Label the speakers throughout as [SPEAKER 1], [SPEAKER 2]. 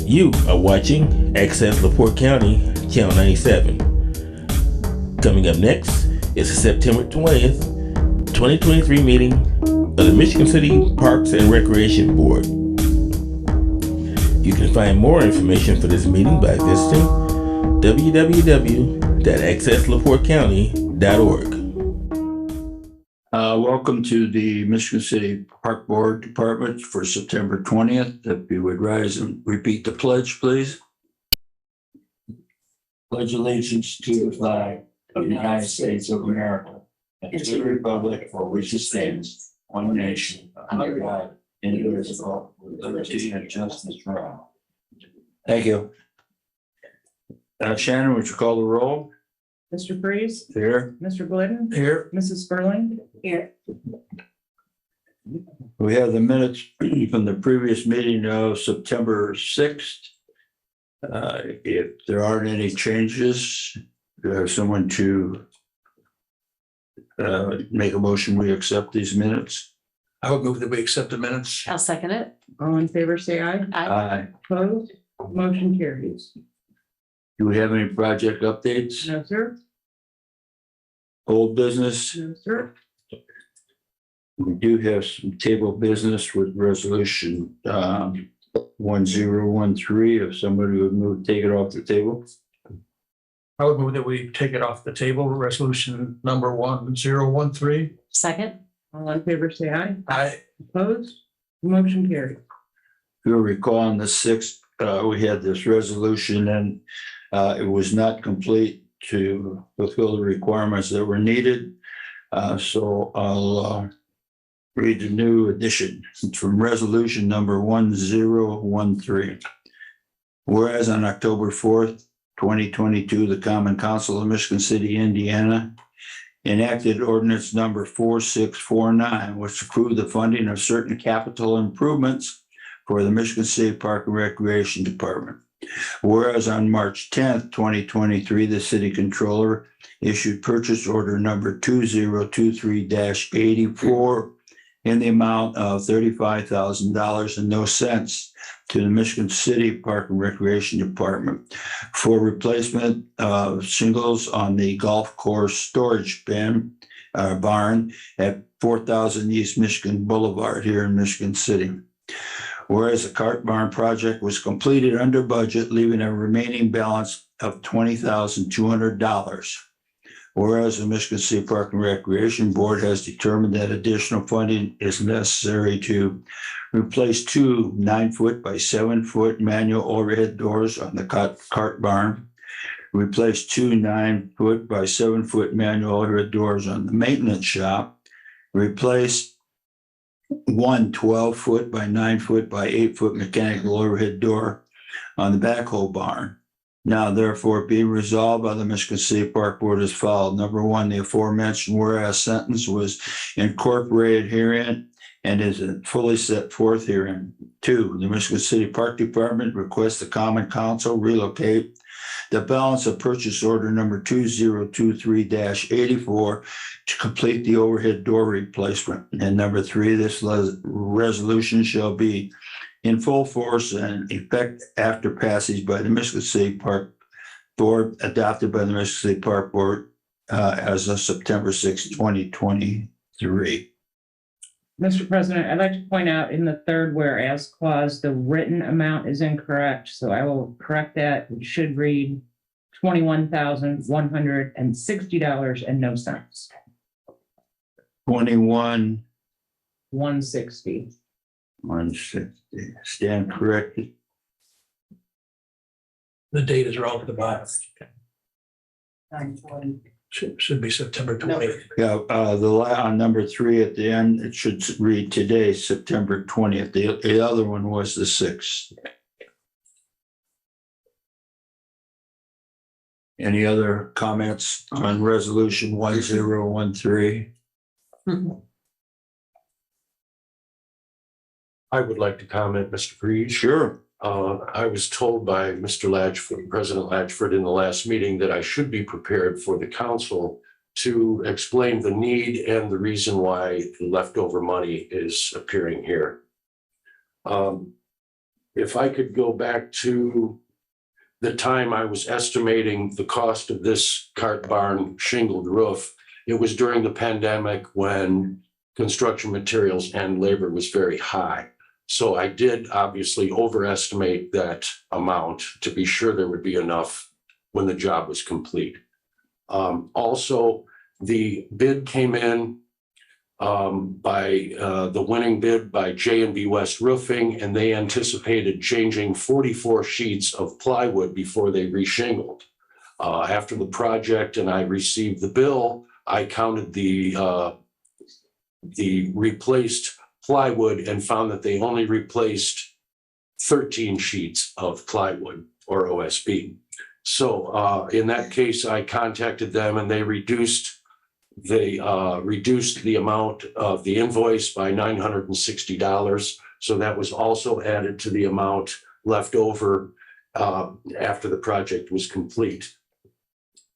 [SPEAKER 1] You are watching Access LaPorte County, Channel 97. Coming up next is the September 20th, 2023 meeting of the Michigan City Parks and Recreation Board. You can find more information for this meeting by visiting www.accesslaportecounty.org.
[SPEAKER 2] Welcome to the Michigan City Park Board Department for September 20th. If you would rise and repeat the pledge, please. Pledge allegiance to the flag of the United States of America and to the republic for which it stands, one nation, under God, indivisible, with liberty and justice for all. Thank you. Shannon, would you call the roll?
[SPEAKER 3] Mr. Freeze,
[SPEAKER 2] Here.
[SPEAKER 3] Mr. Glidden,
[SPEAKER 2] Here.
[SPEAKER 3] Mrs. Sperling, here.
[SPEAKER 2] We have the minutes from the previous meeting of September 6th. If there aren't any changes, someone to make a motion, we accept these minutes.
[SPEAKER 4] I would move that we accept the minutes.
[SPEAKER 5] I'll second it.
[SPEAKER 3] All in favor, say aye.
[SPEAKER 2] Aye.
[SPEAKER 3] Opposed? Motion carries.
[SPEAKER 2] Do we have any project updates?
[SPEAKER 3] No, sir.
[SPEAKER 2] Old business?
[SPEAKER 3] No, sir.
[SPEAKER 2] We do have some table business with resolution 1013. If somebody would move, take it off the table.
[SPEAKER 4] I would move that we take it off the table, resolution number 1013.
[SPEAKER 5] Second.
[SPEAKER 3] All in favor, say aye.
[SPEAKER 4] Aye.
[SPEAKER 3] Opposed? Motion carries.
[SPEAKER 2] You'll recall on the 6th, we had this resolution and it was not complete to fulfill the requirements that were needed. So I'll read the new edition. It's from resolution number 1013. Whereas on October 4th, 2022, the Common Council of Michigan City, Indiana enacted ordinance number 4649, which approved the funding of certain capital improvements for the Michigan City Park and Recreation Department. Whereas on March 10th, 2023, the city controller issued purchase order number 2023-84 in the amount of $35,000 and no cents to the Michigan City Park and Recreation Department for replacement of shingles on the golf course storage barn at 4000 East Michigan Boulevard here in Michigan City. Whereas the cart barn project was completed under budget, leaving a remaining balance of $20,200. Whereas the Michigan City Park and Recreation Board has determined that additional funding is necessary to replace two 9-foot by 7-foot manual overhead doors on the cart barn, replace two 9-foot by 7-foot manual overhead doors on the maintenance shop, replace one 12-foot by 9-foot by 8-foot mechanical overhead door on the backhoe barn. Now, therefore, be resolved by the Michigan City Park Board as follows. Number one, the aforementioned whereas sentence was incorporated herein and is fully set forth herein. 2, the Michigan City Park Department requests the Common Council relocate the balance of purchase order number 2023-84 to complete the overhead door replacement. And number 3, this resolution shall be in full force and effect after passage by the Michigan City Park Board, adopted by the Michigan City Park Board as of September 6, 2023.
[SPEAKER 3] Mr. President, I'd like to point out in the third whereas clause, the written amount is incorrect. So I will correct that. It should read $21,160 and no cents.
[SPEAKER 2] 21.
[SPEAKER 3] 160.
[SPEAKER 2] 160. Stand corrected.
[SPEAKER 4] The date is wrong at the bottom.
[SPEAKER 3] 920.
[SPEAKER 4] Should be September 20th.
[SPEAKER 2] Yeah, on number 3 at the end, it should read today, September 20th. The other one was the 6th. Any other comments on resolution 1013?
[SPEAKER 6] I would like to comment, Mr. Freeze.
[SPEAKER 2] Sure.
[SPEAKER 6] I was told by Mr. Latchford, President Latchford, in the last meeting that I should be prepared for the council to explain the need and the reason why leftover money is appearing here. if I could go back to the time I was estimating the cost of this cart barn shingled roof, it was during the pandemic when construction materials and labor was very high. So I did obviously overestimate that amount to be sure there would be enough when the job was complete. Also, the bid came in by the winning bid by J&B West Roofing, and they anticipated changing 44 sheets of plywood before they reshingled. After the project and I received the bill, I counted the replaced plywood and found that they only replaced 13 sheets of plywood or OSB. So in that case, I contacted them and they reduced the amount of the invoice by $960. So that was also added to the amount left over after the project was complete.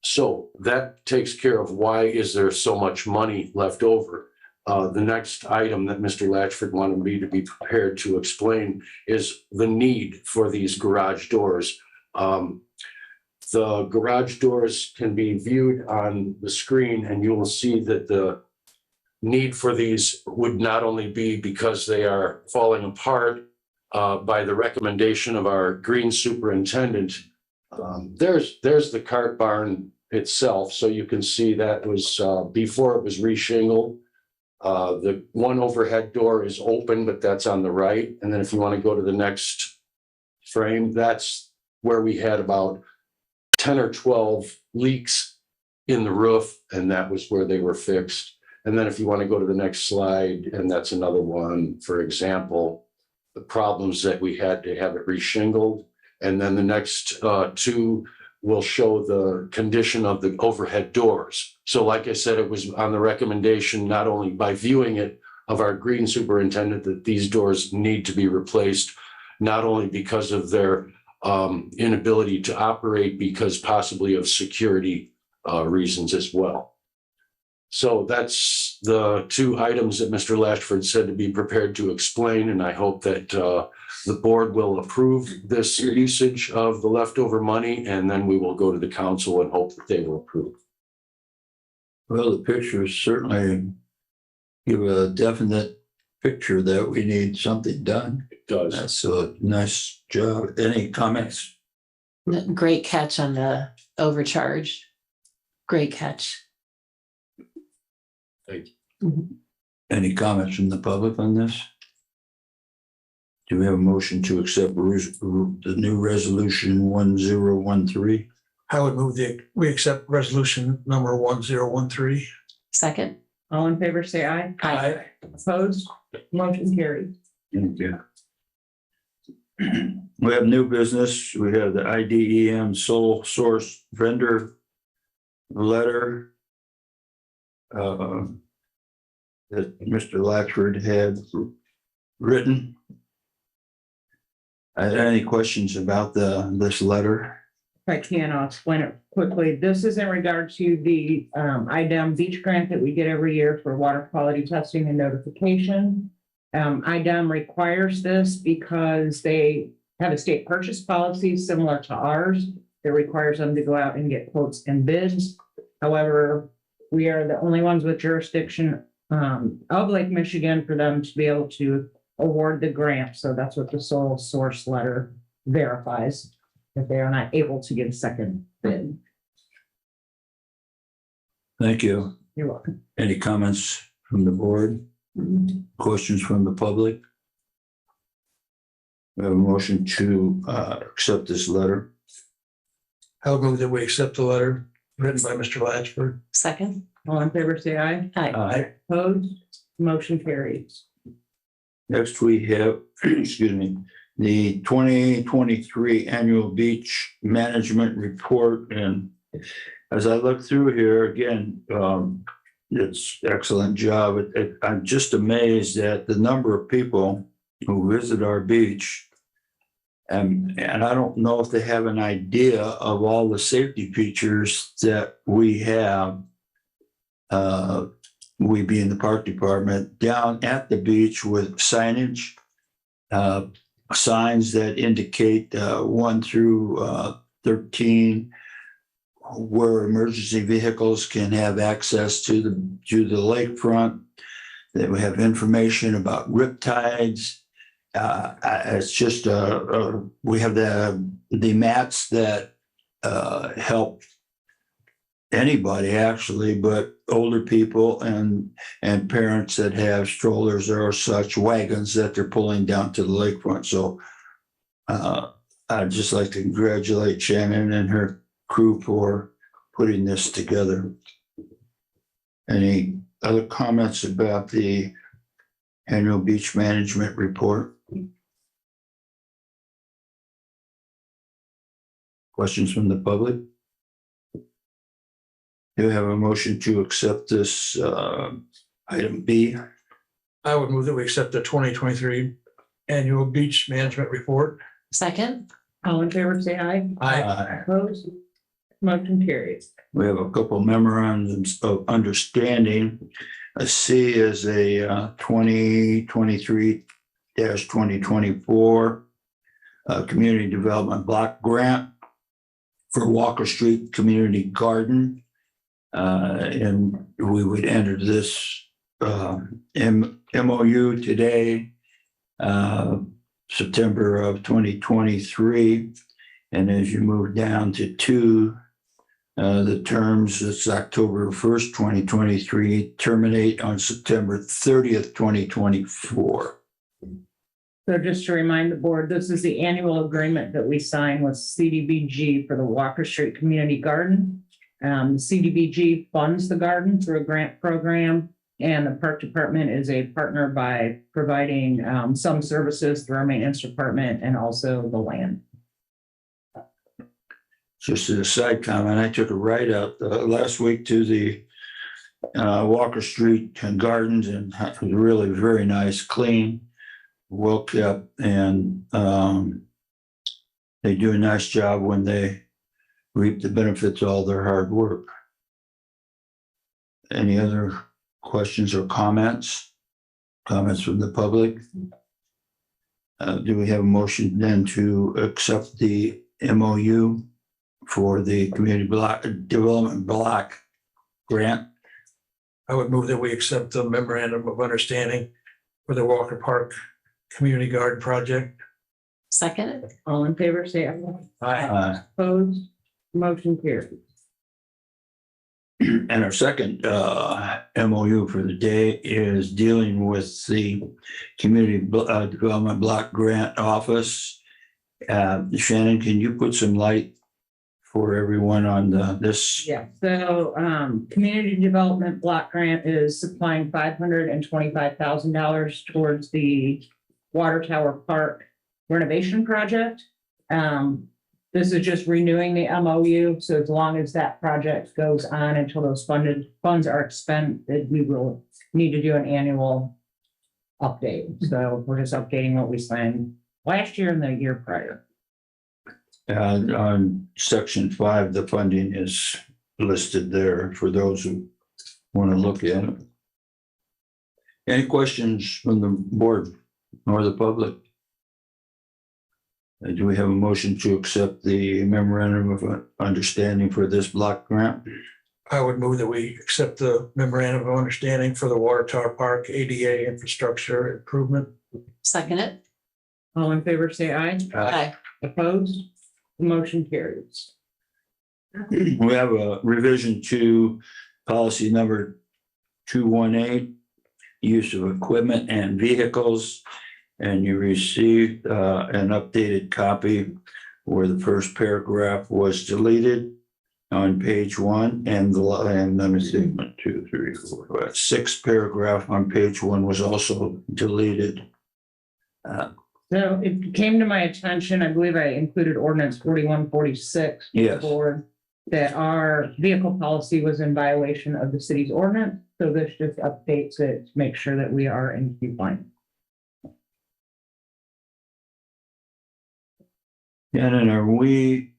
[SPEAKER 6] So that takes care of why is there so much money left over. The next item that Mr. Latchford wanted me to be prepared to explain is the need for these garage doors. The garage doors can be viewed on the screen, and you will see that the need for these would not only be because they are falling apart by the recommendation of our green superintendent. There's the cart barn itself. So you can see that was before it was reshingled. The one overhead door is open, but that's on the right. And then if you want to go to the next frame, that's where we had about 10 or 12 leaks in the roof, and that was where they were fixed. And then if you want to go to the next slide, and that's another one, for example, the problems that we had to have it reshingled. And then the next two will show the condition of the overhead doors. So like I said, it was on the recommendation, not only by viewing it, of our green superintendent, that these doors need to be replaced, not only because of their inability to operate, because possibly of security reasons as well. So that's the two items that Mr. Latchford said to be prepared to explain, and I hope that the board will approve this usage of the leftover money, and then we will go to the council and hope that they will approve.
[SPEAKER 2] Well, the pictures certainly give a definite picture that we need something done.
[SPEAKER 6] It does.
[SPEAKER 2] That's a nice job. Any comments?
[SPEAKER 5] Great catch on the overcharge. Great catch.
[SPEAKER 6] Thank you.
[SPEAKER 2] Any comments from the public on this? Do we have a motion to accept the new resolution 1013?
[SPEAKER 4] I would move we accept resolution number 1013.
[SPEAKER 5] Second.
[SPEAKER 3] All in favor, say aye.
[SPEAKER 5] Aye.
[SPEAKER 3] Opposed? Motion carried.
[SPEAKER 2] Thank you. We have new business. We have the IDEM sole source vendor letter that Mr. Latchford had written. Any questions about this letter?
[SPEAKER 3] If I can, I'll explain it quickly. This is in regard to the IDEM beach grant that we get every year for water quality testing and notification. IDEM requires this because they have a state purchase policy similar to ours that requires them to go out and get quotes and bids. However, we are the only ones with jurisdiction of Lake Michigan for them to be able to award the grant. So that's what the sole source letter verifies, that they are not able to get a second bid.
[SPEAKER 2] Thank you.
[SPEAKER 3] You're welcome.
[SPEAKER 2] Any comments from the board? Questions from the public? We have a motion to accept this letter.
[SPEAKER 4] I would move that we accept the letter written by Mr. Latchford.
[SPEAKER 5] Second.
[SPEAKER 3] All in favor, say aye.
[SPEAKER 5] Aye.
[SPEAKER 3] Opposed? Motion carries.
[SPEAKER 2] Next, we have, excuse me, the 2023 Annual Beach Management Report. And as I look through here, again, it's excellent job. I'm just amazed at the number of people who visit our beach. And I don't know if they have an idea of all the safety features that we have. We being the park department down at the beach with signage, signs that indicate 1 through 13 where emergency vehicles can have access to the lakefront. That we have information about riptides. It's just we have the mats that help anybody actually, but older people and parents that have strollers or such wagons that they're pulling down to the lakefront. So I'd just like to congratulate Shannon and her crew for putting this together. Any other comments about the annual beach management report? Questions from the public? Do you have a motion to accept this item B?
[SPEAKER 4] I would move that we accept the 2023 annual beach management report.
[SPEAKER 5] Second.
[SPEAKER 3] All in favor, say aye.
[SPEAKER 4] Aye.
[SPEAKER 3] Opposed? Motion carries.
[SPEAKER 2] We have a couple memorandums of understanding. A C is a 2023-2024 community development block grant for Walker Street Community Garden. And we would enter this MOU today, September of 2023. And as you move down to 2, the terms, it's October 1st, 2023, terminate on September 30th, 2024.
[SPEAKER 3] So just to remind the board, this is the annual agreement that we sign with CDBG for the Walker Street Community Garden. CDBG funds the garden through a grant program, and the park department is a partner by providing some services through our maintenance department and also the land.
[SPEAKER 2] Just as a side comment, I took a ride out last week to the Walker Street Gardens, and it was really very nice, clean, well kept, and they do a nice job when they reap the benefits of all their hard work. Any other questions or comments? Comments from the public? Do we have a motion then to accept the MOU for the community development block grant?
[SPEAKER 4] I would move that we accept the memorandum of understanding for the Walker Park Community Garden Project.
[SPEAKER 5] Second.
[SPEAKER 3] All in favor, say aye.
[SPEAKER 4] Aye.
[SPEAKER 3] Opposed? Motion carries.
[SPEAKER 2] And our second MOU for the day is dealing with the community development block grant office. Shannon, can you put some light for everyone on this?
[SPEAKER 3] Yeah, so community development block grant is supplying $525,000 towards the Water Tower Park renovation project. This is just renewing the MOU, so as long as that project goes on until those funds are expended, we will need to do an annual update. So we're just updating what we signed last year and the year prior.
[SPEAKER 2] On section 5, the funding is listed there for those who want to look at it. Any questions from the board or the public? Do we have a motion to accept the memorandum of understanding for this block grant?
[SPEAKER 4] I would move that we accept the memorandum of understanding for the Water Tower Park ADA infrastructure improvement.
[SPEAKER 5] Second it.
[SPEAKER 3] All in favor, say aye.
[SPEAKER 5] Aye.
[SPEAKER 3] Opposed? The motion carries.
[SPEAKER 2] We have a revision to policy number 218, use of equipment and vehicles. And you received an updated copy where the first paragraph was deleted on page 1, and let me see, 1, 2, 3, 4, 5, 6th paragraph on page 1 was also deleted.
[SPEAKER 3] So it came to my attention, I believe I included ordinance 4146.
[SPEAKER 2] Yes.
[SPEAKER 3] Board, that our vehicle policy was in violation of the city's ordinance. So this just updates it to make sure that we are in compliance.
[SPEAKER 2] And then are we,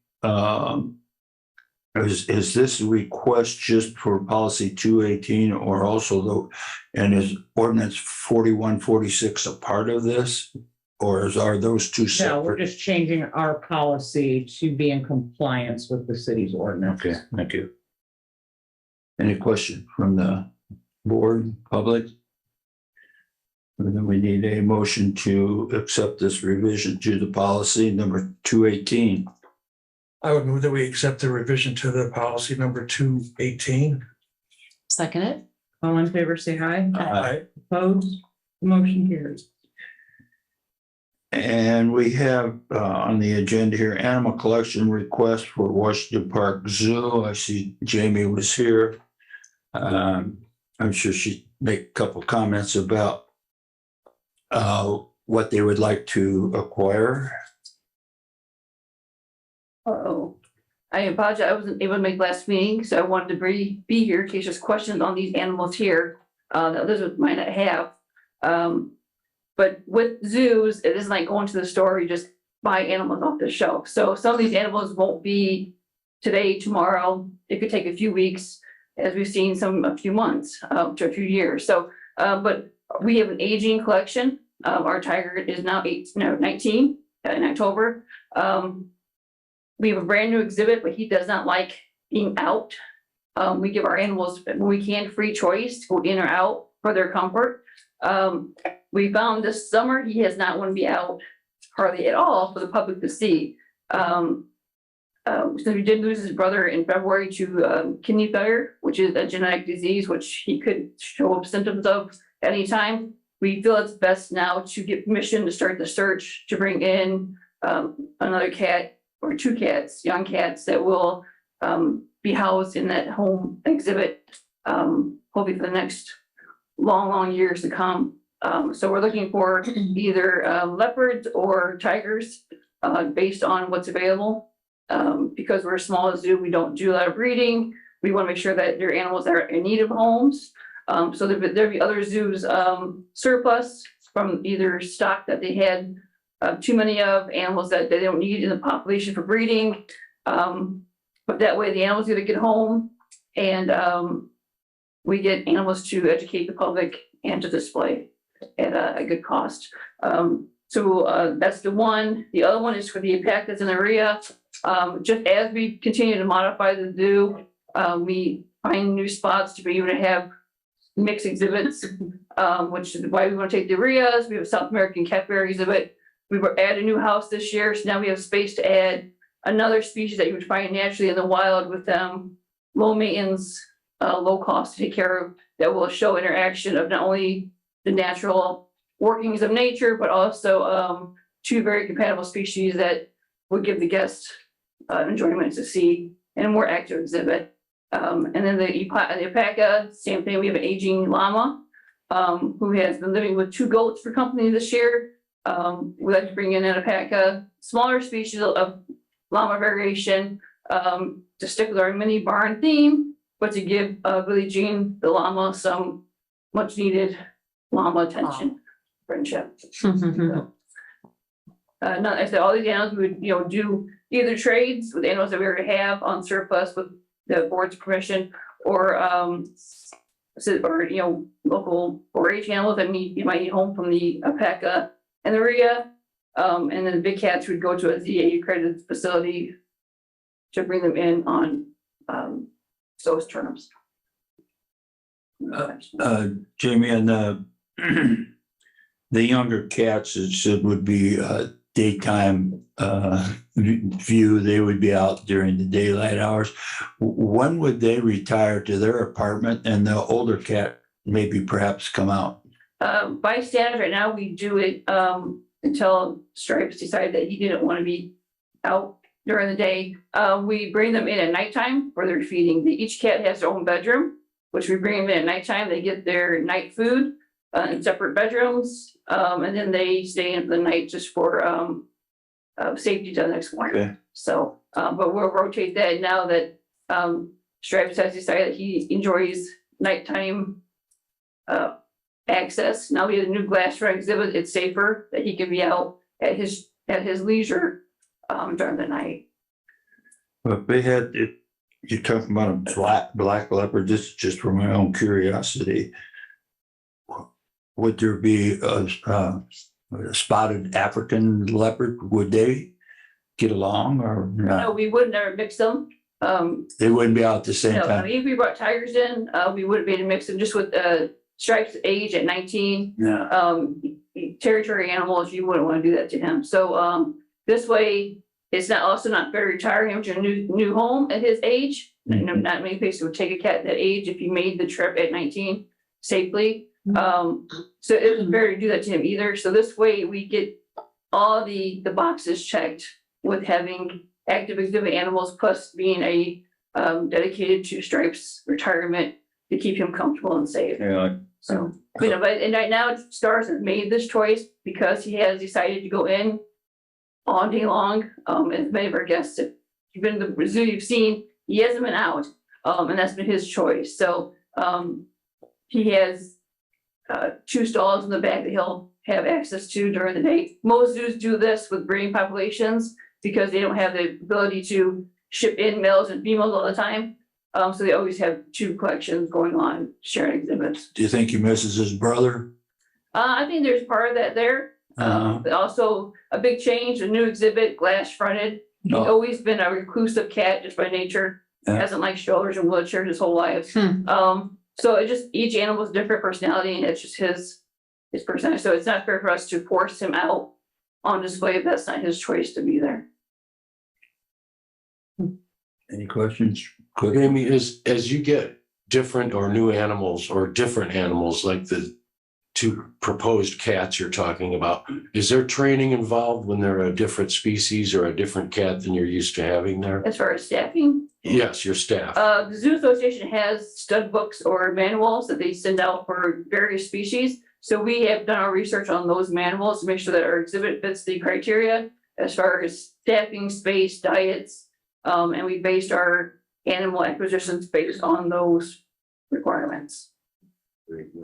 [SPEAKER 2] is this request just for policy 218 or also and is ordinance 4146 a part of this? or are those two
[SPEAKER 3] No, we're
[SPEAKER 2] separate?
[SPEAKER 3] just changing our policy to be in compliance with the city's ordinance.
[SPEAKER 2] Okay, thank you. Any question from the board, public? And then we need a motion to accept this revision to the policy number 218.
[SPEAKER 4] I would move that we accept the revision to the policy number 218.
[SPEAKER 5] Second it.
[SPEAKER 3] All in favor, say aye.
[SPEAKER 4] Aye.
[SPEAKER 3] Opposed? Motion carries.
[SPEAKER 2] And we have on the agenda here, animal collection request for Washington Park Zoo. I see Jamie was here. I'm sure she'd make a couple comments about what they would like to acquire.
[SPEAKER 7] Oh, I apologize. I wasn't able to make last meeting, so I wanted to be here in case there's questions on these animals here that Elizabeth might not have. But with zoos, it isn't like going to the store, you just buy animals off the shelf. So some of these animals won't be today, tomorrow. It could take a few weeks, as we've seen a few months to a few years. So, but we have an aging collection. Our tiger is now 19 in October. We have a brand new exhibit, but he does not like being out. We give our animals, when we can, free choice to go in or out for their comfort. We found this summer, he has not want to be out hardly at all for the public to see. So he did lose his brother in February to kidney failure, which is a genetic disease, which he could show up symptoms of any time. We feel it's best now to get permission to start the search to bring in another cat or two cats, young cats that will be housed in that home exhibit, hopefully for the next long years to come. So we're looking for either leopards or tigers based on what's available. Because we're a small zoo, we don't do a lot of breeding. We want to make sure that there are animals that are in need of homes. So there'll be other zoos surplus from either stock that they had too many of, animals that they don't need in the population for breeding. But that way the animals either get home and we get animals to educate the public and to display at a good cost. So that's the one. The other one is for the alpacas and the rhea. Just as we continue to modify the zoo, we find new spots to be able to have mixed exhibits, which is why we want to take the rheas. We have a South American catberry exhibit. We were add a new house this year, so now we have space to add another species that you would find naturally in the wild with low maintenance, low cost to take care of, that will show interaction of not only the natural workings of nature, but also two very compatible species that would give the guests enjoyment to see in a more active exhibit. And then the alpaca, same thing. We have an aging llama who has been living with two goats for company this year. We'd like to bring in an alpaca, smaller species of llama variation to stick with our mini barn theme, but to give Billie Jean, the llama, some much needed llama attention, friendship. Not, I said, all these animals we would, do either trades with animals that we already have on surplus with the board's permission, or local 4-H animals that you might need home from the alpaca and the rhea. And then the big cats would go to a ZA accredited facility to bring them in on those terms.
[SPEAKER 2] Jamie, and the younger cats, it said would be daytime view. They would be out during the daylight hours. When would they retire to their apartment and the older cat maybe perhaps come out?
[SPEAKER 7] By standards right now, we do it until Stripes decided that he didn't want to be out during the day. We bring them in at nighttime for their feeding. Each cat has their own bedroom, which we bring them in at nighttime. They get their night food in separate bedrooms, and then they stay in for the night just for safety till the next morning.
[SPEAKER 2] Okay.
[SPEAKER 7] So, but we'll rotate that now that Stripes has decided that he enjoys nighttime access. Now we have a new glass rug exhibit. It's safer that he can be out at his leisure during the night.
[SPEAKER 2] But they had it. You're talking about a black leopard. This is just for my own curiosity. Would there be spotted African leopard, would they get along or
[SPEAKER 7] No,
[SPEAKER 2] not?
[SPEAKER 7] we would never mix them.
[SPEAKER 2] They wouldn't be out at the same
[SPEAKER 7] No, I
[SPEAKER 2] time?
[SPEAKER 7] mean, if we brought tigers in, we would have been to mix them just with, Stripe's age at 19.
[SPEAKER 2] Yeah.
[SPEAKER 7] Territory animals, you wouldn't want to do that to him. So, this way, it's not also not fair to retire him to a new home at his age. You know, not many places would take a cat that age if you made the trip at 19 safely. So it was fair to do that to him either. So this way we get all the boxes checked with having active exhibit animals plus being a dedicated to Stripes retirement to keep him comfortable and safe.
[SPEAKER 2] Yeah.
[SPEAKER 7] So, you know, but and right now Stars has made this choice because he has decided to go in all day long. As many of our guests, if you've been to the zoo, you've seen he hasn't been out. And that's been his choice. So he has 2 stalls in the back that he'll have access to during the day. Most zoos do this with breeding populations because they don't have the ability to ship in males and females all the time. So they always have 2 collections going on, sharing exhibits.
[SPEAKER 2] Do you think he misses his brother?
[SPEAKER 7] I think there's part of that there. But also a big change, a new exhibit, glass fronted. He's
[SPEAKER 2] No.
[SPEAKER 7] always been a reclusive cat just by nature.
[SPEAKER 2] Yeah.
[SPEAKER 7] Hasn't liked strollers and wheelchairs his whole life.
[SPEAKER 5] Hmm.
[SPEAKER 7] So it just, each animal's different personality and it's just his personality. So it's not fair for us to force him out on display if that's not his choice to be there.
[SPEAKER 2] Any questions? Quick.
[SPEAKER 6] Amy, as you get different or new animals or different animals like the 2 proposed cats you're talking about, is there training involved when they're a different species or a different cat than you're used to having there?
[SPEAKER 7] As far as staffing,
[SPEAKER 6] Yes, your staff.
[SPEAKER 7] the Zoo Association has stud books or manuals that they send out for various species. So we have done our research on those manuals to make sure that our exhibit fits the criteria as far as staffing, space, diets. And we based our animal acquisitions based on those requirements.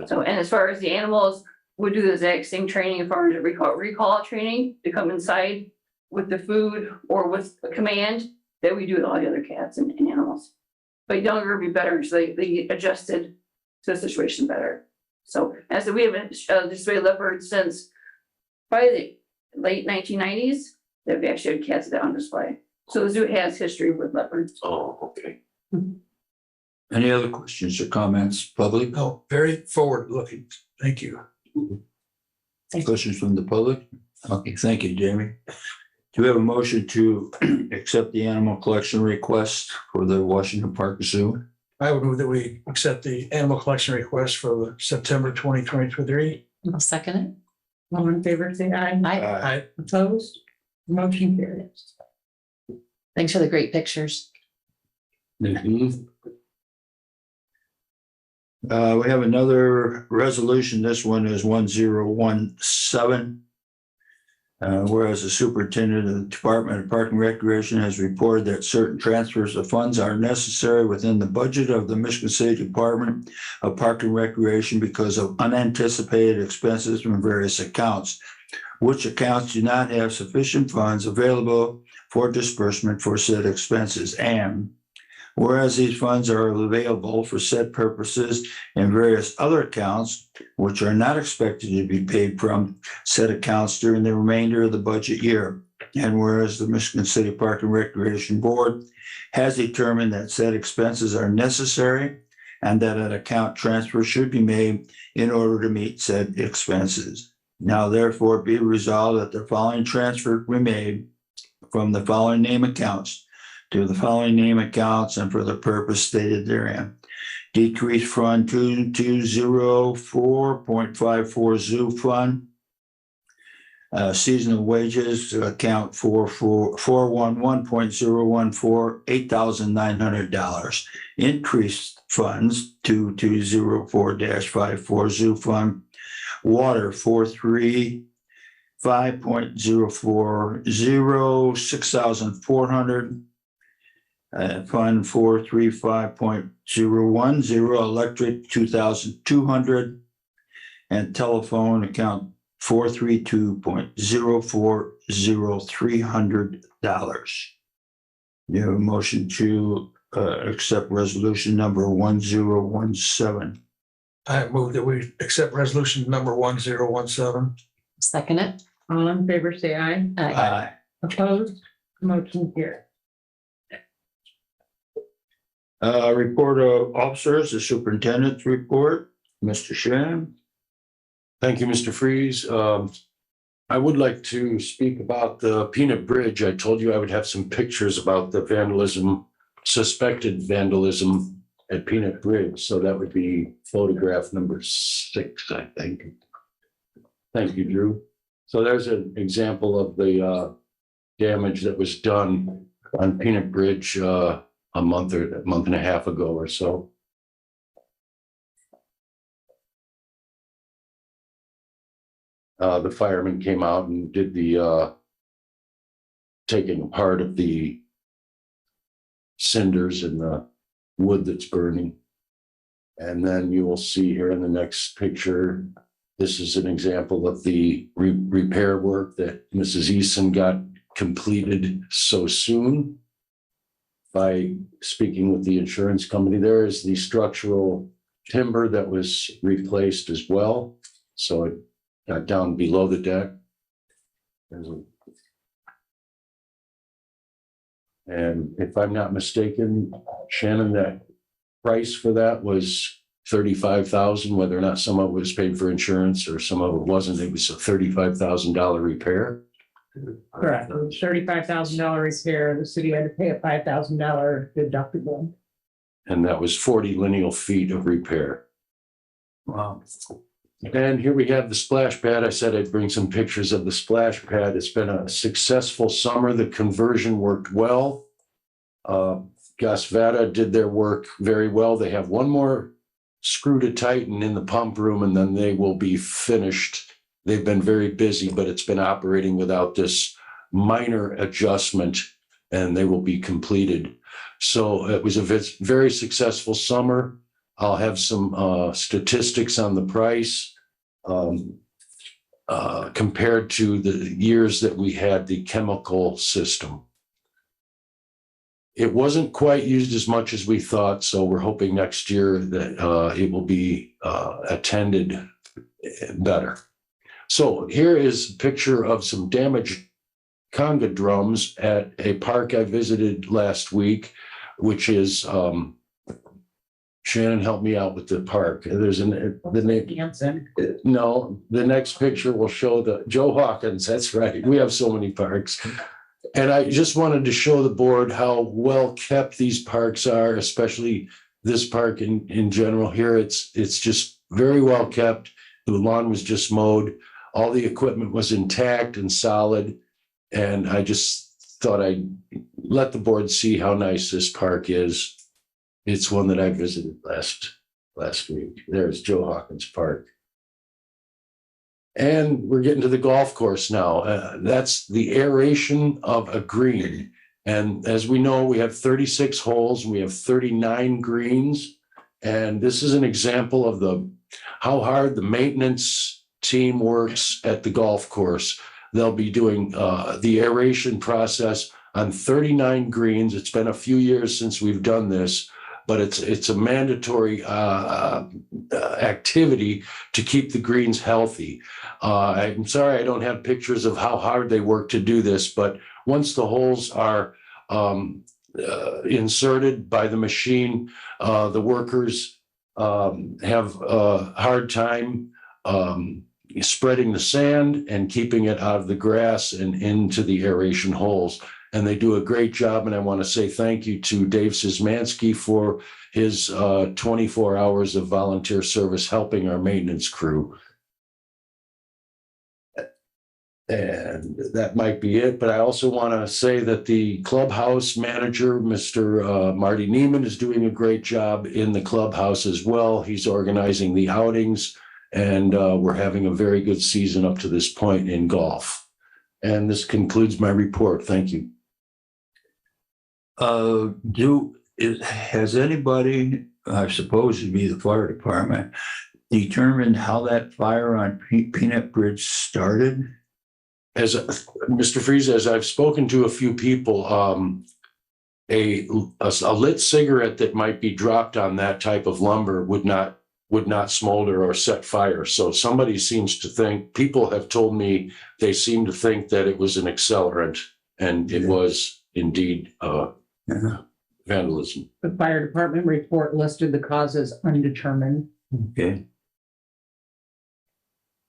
[SPEAKER 7] So, and as far as the animals, we do the exact same training as far as recall training to come inside with the food or with a command that we do with all the other cats and animals. But younger would be better, so they get adjusted to the situation better. So, as I said, we haven't displayed leopards since probably the late 1990s. That we actually had cats that on display. So the zoo has history with leopards.
[SPEAKER 6] Oh, okay.
[SPEAKER 2] Any other questions or comments, public?
[SPEAKER 4] No, very forward looking. Thank you.
[SPEAKER 2] Questions from the public? Okay, thank you, Jamie. Do we have a motion to accept the animal collection request for the Washington Park Zoo?
[SPEAKER 4] I would move that we accept the animal collection request for the September 2023.
[SPEAKER 5] I'll second it.
[SPEAKER 3] All in favor, say aye.
[SPEAKER 5] Aye.
[SPEAKER 3] Opposed? Motion carries.
[SPEAKER 5] Thanks for the great pictures.
[SPEAKER 6] Mhm.
[SPEAKER 2] We have another resolution. This one is 1017. Whereas the superintendent of the Department of Park and Recreation has reported that certain transfers of funds are necessary within the budget of the Michigan City Department of Park and Recreation because of unanticipated expenses from various accounts, which accounts do not have sufficient funds available for disbursement for said expenses. And whereas these funds are available for said purposes in various other accounts, which are not expected to be paid from said accounts during the remainder of the budget year. And whereas the Michigan City Park and Recreation Board has determined that said expenses are necessary and that an account transfer should be made in order to meet said expenses. Now therefore be resolved that the following transfer be made from the following name accounts to the following name accounts and for the purpose stated therein. Decrease fund 2204.54 zoo fund. Seasonal wages to account 411.014, $8,900. Increased funds 2204-54 zoo fund. Water 435.040, 6,400. Fund 435.010, electric 2,200, and telephone account 432.040, $300. You have a motion to accept resolution number 1017.
[SPEAKER 4] I move that we accept resolution number 1017.
[SPEAKER 5] Second it.
[SPEAKER 3] All in favor, say aye.
[SPEAKER 5] Aye.
[SPEAKER 3] Opposed? Motion carried.
[SPEAKER 2] Report of officers, the superintendent's report, Mr. Shan.
[SPEAKER 6] Thank you, Mr. Freeze. I would like to speak about the Peanut Bridge. I told you I would have some pictures about the vandalism, suspected vandalism at Peanut Bridge. So that would be photograph number 6, I think. Thank you, Drew. So there's an example of the damage that was done on Peanut Bridge a month and a half ago or so. The firemen came out and did the taking apart of the cinders and the wood that's burning. And then you will see here in the next picture, this is an example of the repair work that Mrs. Eason got completed so soon. By speaking with the insurance company, there is the structural timber that was replaced as well. So it got down below the deck. And if I'm not mistaken, Shannon, that price for that was $35,000, whether or not some of it was paid for insurance or some of it wasn't. It was a $35,000 repair.
[SPEAKER 3] Correct. It was $35,000 repair. The city had to pay a $5,000 deductible.
[SPEAKER 6] And that was 40 lineal feet of repair.
[SPEAKER 2] Wow.
[SPEAKER 6] And here we have the splash pad. I said I'd bring some pictures of the splash pad. It's been a successful summer. The conversion worked well. Gasvata did their work very well. They have one more screw to tighten in the pump room, and then they will be finished. They've been very busy, but it's been operating without this minor adjustment, and they will be completed. So it was a very successful summer. I'll have some statistics on the price compared to the years that we had the chemical system. It wasn't quite used as much as we thought, so we're hoping next year that it will be attended better. So here is a picture of some damaged conga drums at a park I visited last week, which is Shannon, help me out with the park. There's the name.
[SPEAKER 3] Hanson.
[SPEAKER 6] No, the next picture will show the Joe Hawkins. That's right. We have so many parks. And I just wanted to show the board how well kept these parks are, especially this park in general here. It's just very well kept. The lawn was just mowed. All the equipment was intact and solid. And I just thought I'd let the board see how nice this park is. It's one that I visited last week. There's Joe Hawkins Park. And we're getting to the golf course now. That's the aeration of a green. And as we know, we have 36 holes and we have 39 greens. And this is an example of how hard the maintenance team works at the golf course. They'll be doing the aeration process on 39 greens. It's been a few years since we've done this, but it's a mandatory activity to keep the greens healthy. I'm sorry I don't have pictures of how hard they work to do this, but once the holes are inserted by the machine, the workers have a hard time spreading the sand and keeping it out of the grass and into the aeration holes. And they do a great job. And I want to say thank you to Dave Szymanski for his 24 hours of volunteer service helping our maintenance crew. And that might be it. But I also want to say that the clubhouse manager, Mr. Marty Neiman, is doing a great job in the clubhouse as well. He's organizing the outings, and we're having a very good season up to this point in golf. And this concludes my report. Thank you.
[SPEAKER 2] Has anybody, I suppose it'd be the fire department, determined how that fire on Peanut Bridge started?
[SPEAKER 6] As Mr. Freeze, as I've spoken to a few people, a lit cigarette that might be dropped on that type of lumber would not would not smolder or set fire. So somebody seems to think, people have told me they seem to think that it was an accelerant, and it was indeed
[SPEAKER 2] Yeah.
[SPEAKER 6] vandalism.
[SPEAKER 3] The fire department report listed the cause as undetermined.
[SPEAKER 2] Okay.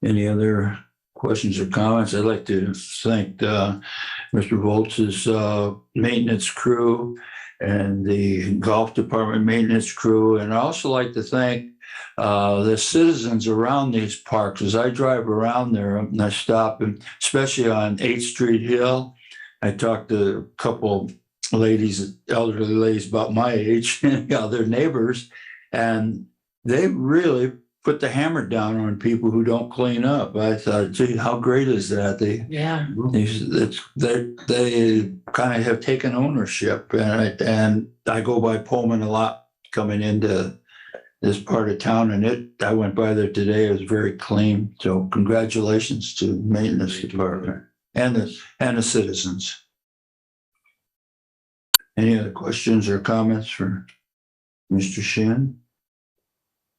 [SPEAKER 2] Any other questions or comments? I'd like to thank Mr. Voltz's maintenance crew and the golf department maintenance crew. And I also like to thank the citizens around these parks. As I drive around there and I stop, and especially on 8th Street Hill, I talked to a couple ladies, elderly ladies about my age, their neighbors, and they really put the hammer down on people who don't clean up. I thought, gee, how great is that?
[SPEAKER 5] Yeah.
[SPEAKER 2] They kind of have taken ownership, and I go by Pullman a lot coming into this part of town, and I went by there today. It was very clean. So congratulations to the maintenance department and the citizens. Any other questions or comments for Mr. Shin?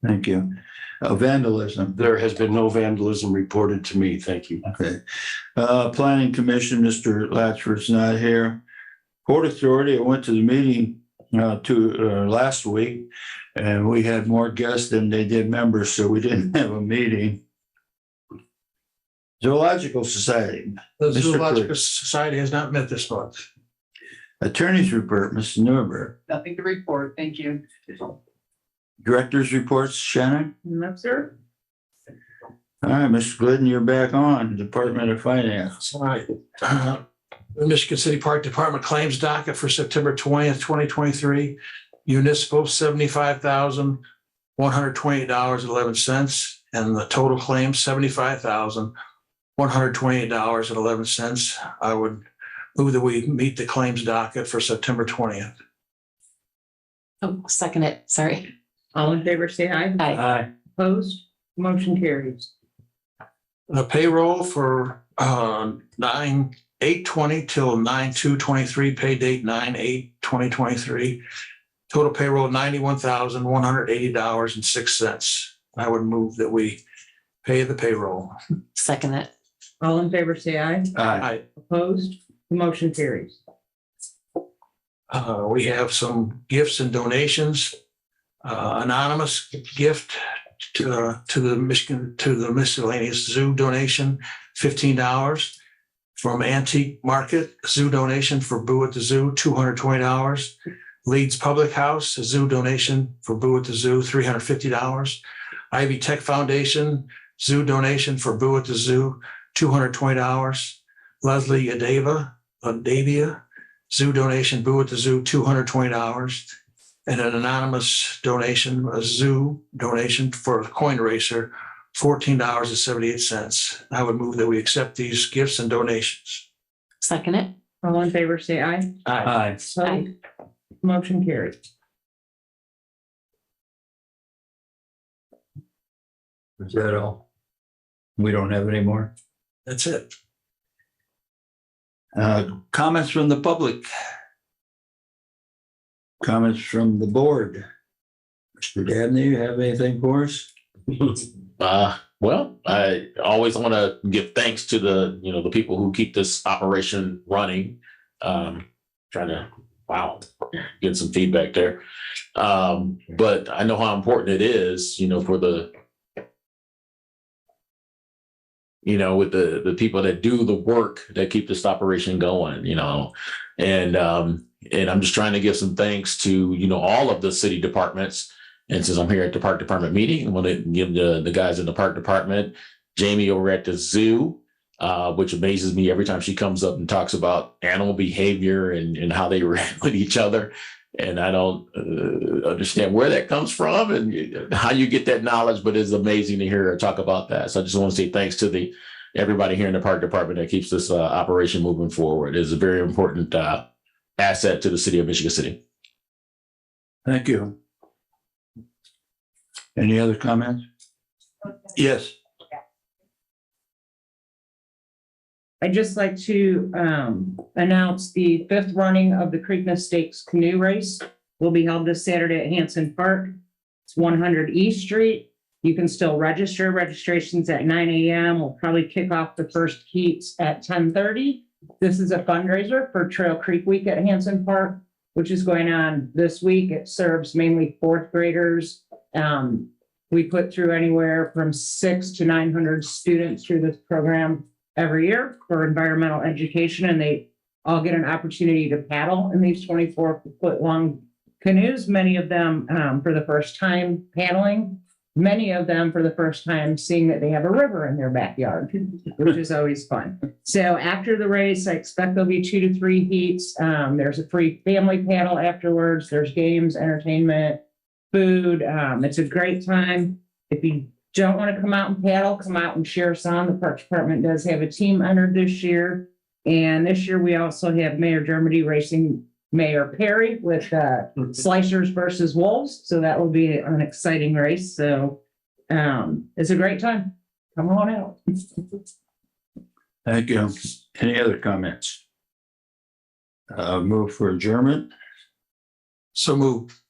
[SPEAKER 2] Thank you. Vandalism.
[SPEAKER 6] There has been no vandalism reported to me. Thank you.
[SPEAKER 2] Okay. Planning Commission, Mr. Latchford's not here. Port Authority, I went to the meeting last week, and we had more guests than they did members, so we didn't have a meeting. Zoological Society,
[SPEAKER 4] The
[SPEAKER 2] Mr.
[SPEAKER 4] Zoological
[SPEAKER 2] Kurtz.
[SPEAKER 4] Society has not met this month.
[SPEAKER 2] Attorney's report, Mr. Newberg.
[SPEAKER 5] Nothing to report. Thank you.
[SPEAKER 2] Director's reports, Shannon.
[SPEAKER 3] No, sir.
[SPEAKER 2] All right, Mr. Glidden, you're back on, Department of Finance.
[SPEAKER 4] All right. The Michigan City Park Department claims docket for September 20th, 2023. Municipal, $75,128.11. And the total claim, $75,128.11. I would move that we meet the claims docket for September 20th.
[SPEAKER 5] Oh, second it. Sorry.
[SPEAKER 3] All in favor, say aye.
[SPEAKER 5] Aye.
[SPEAKER 2] Aye.
[SPEAKER 3] Opposed? Motion carries.
[SPEAKER 4] The payroll for 9/8/20 till 9/2/23, pay date 9/8/2023. Total payroll $91,180.06. I would move that we pay the payroll.
[SPEAKER 5] Second it.
[SPEAKER 3] All in favor, say aye.
[SPEAKER 2] Aye.
[SPEAKER 3] Opposed? Motion carries.
[SPEAKER 4] We have some gifts and donations. Anonymous gift to the miscellaneous zoo donation, $15. From Antique Market, zoo donation for Boo at the Zoo, $220. Leeds Public House, a zoo donation for Boo at the Zoo, $350. Ivy Tech Foundation, zoo donation for Boo at the Zoo, $220. Leslie Adavia, zoo donation, Boo at the Zoo, $220. And an anonymous donation, a zoo donation for a coin racer, $14.78. I would move that we accept these gifts and donations.
[SPEAKER 5] Second it.
[SPEAKER 3] All in favor, say aye.
[SPEAKER 2] Aye.
[SPEAKER 3] Opposed? Motion carries.
[SPEAKER 2] Is that all? We don't have any more?
[SPEAKER 4] That's it.
[SPEAKER 2] Comments from the public? Comments from the board? Mr. Dabney, you have anything for us?
[SPEAKER 1] Well, I always want to give thanks to the people who keep this operation running. Trying to, get some feedback there. But I know how important it is, for the, with the people that do the work that keep this operation going, and I'm just trying to give some thanks to, all of the city departments. And since I'm here at the park department meeting, I want to give the guys in the park department, Jamie over at the zoo, which amazes me every time she comes up and talks about animal behavior and how they react with each other. And I don't understand where that comes from and how you get that knowledge, but it's amazing to hear her talk about that. So I just want to say thanks to everybody here in the park department that keeps this operation moving forward. It's a very important asset to the city of Michigan City.
[SPEAKER 2] Thank you. Any other comments? Yes.
[SPEAKER 3] I'd just like to announce the 5th running of the Creekness Stakes Canoe Race will be held this Saturday at Hanson Park. It's 100 East Street. You can still register. Registration's at 9 a.m. We'll probably kick off the first heats at 10:30. This is a fundraiser for Trail Creek Week at Hanson Park, which is going on this week. It serves mainly fourth graders. We put through anywhere from 600 to 900 students through this program every year for environmental education, and they all get an opportunity to paddle in these 24-foot long canoes, many of them for the first time paddling, many of them for the first time seeing that they have a river in their backyard, which is always fun. So after the race, I expect there'll be 2 to 3 heats. There's a free family paddle afterwards. There's games, entertainment, food. It's a great time. If you don't want to come out and paddle, come out and cheer us on. The Parks Department does have a team entered this year. And this year we also have Mayor Dermody racing Mayor Perry with Slicers versus Wolves. So that will be an exciting race. So it's a great time. Come on out.
[SPEAKER 2] Thank you. Any other comments? Move for adjournment.
[SPEAKER 4] So move.